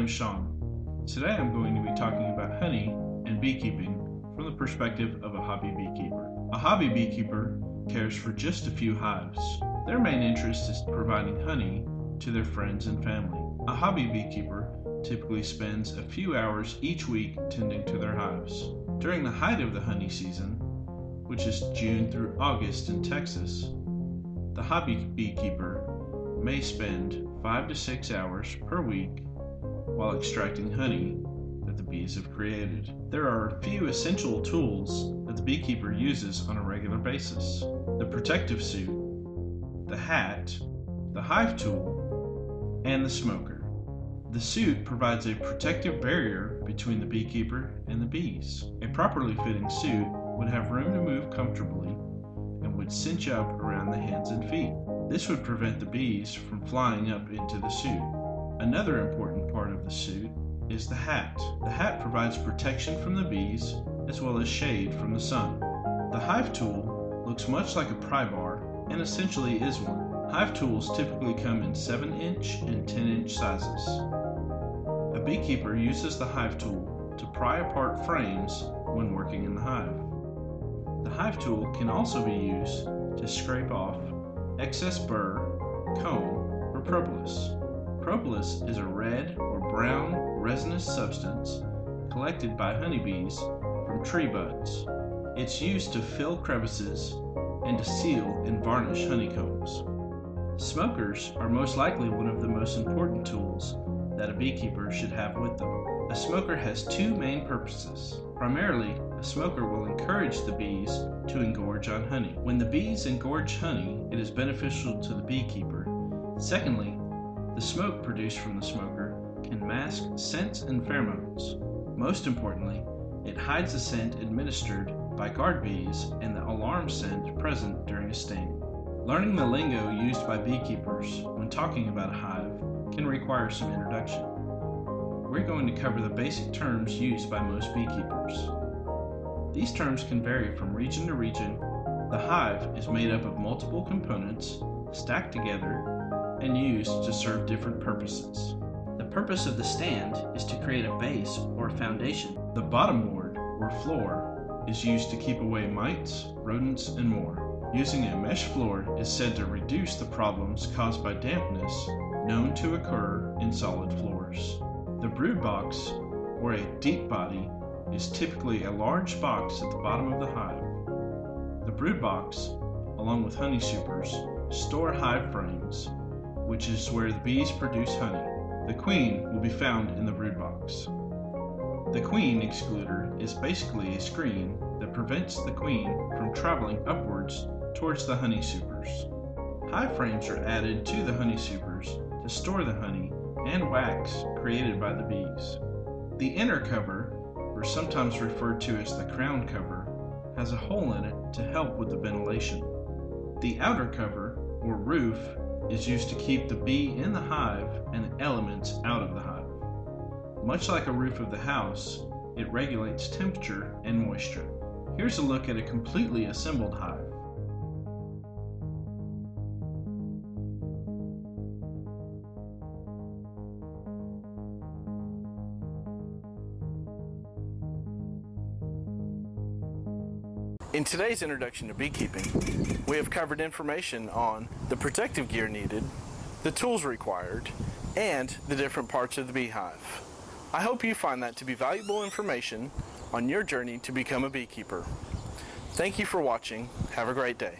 is Sean. Today I'm going to be talking about honey and beekeeping from the perspective of a hobby beekeeper. A hobby beekeeper cares for just a few hives. Their main interest is providing honey to their friends and family. A hobby beekeeper typically spends a few hours each week tending to their hives. During the height of the honey season, which is June through August in Texas, the hobby beekeeper may spend 5 to 6 hours per week while extracting honey that the bees have created. There are a few essential tools that the beekeeper uses on a regular basis: the protective suit, the hat, the hive tool, and the smoker. The suit provides a protective barrier between the beekeeper and the bees. A properly fitting suit would have room to move comfortably and would cinch up around the hands and feet. This would prevent the bees from flying up into the suit. Another important part of the suit is the hat. The hat provides protection from the bees as well as shade from the sun. The hive tool looks much like a pry bar and essentially is one. Hive tools typically come in 7-inch and 10-inch sizes. A beekeeper uses the hive tool to pry apart frames when working in the hive. The hive tool can also be used to scrape off excess burr, comb, or propolis. Propolis is a red or brown resinous substance collected by honeybees from tree buds. It's used to fill crevices and to seal and varnish honeycombs. Smokers are most likely one of the most important tools that a beekeeper should have with them. A smoker has two main purposes. Primarily, a smoker will encourage the bees to engorge on honey. When the bees engorge honey, it is beneficial to the beekeeper. Secondly, the smoke produced from the smoker can mask scents and pheromones. Most importantly, it hides the scent administered by guard bees and the alarm scent present during a sting. Learning the lingo used by beekeepers when talking about a hive can require some introduction. We're going to cover the basic terms used by most beekeepers. These terms can vary from region to region. The hive is made up of multiple components stacked together and used to serve different purposes. The purpose of the stand is to create a base or foundation. The bottom board or floor is used to keep away mites, rodents, and more. Using a mesh floor is said to reduce the problems caused by dampness known to occur in solid floors. The brood box, or a deep body, is typically a large box at the bottom of the hive. The brood box, along with honey supers, store hive frames, which is where the bees produce honey. The queen will be found in the brood box. The queen excluder is basically a screen that prevents the queen from traveling upwards towards the honey supers. Hive frames are added to the honey supers to store the honey and wax created by the bees. The inner cover, or sometimes referred to as the crown cover, has a hole in it to help with the ventilation. The outer cover, or roof, is used to keep the bee in the hive and the elements out of the hive. Much like a roof of the house, it regulates temperature and moisture. Here's a look at a completely assembled hive. In today's introduction to beekeeping, we have covered information on the protective gear needed, the tools required, and the different parts of the beehive. I hope you find that to be valuable information on your journey to become a beekeeper. Thank you for watching. Have a great day.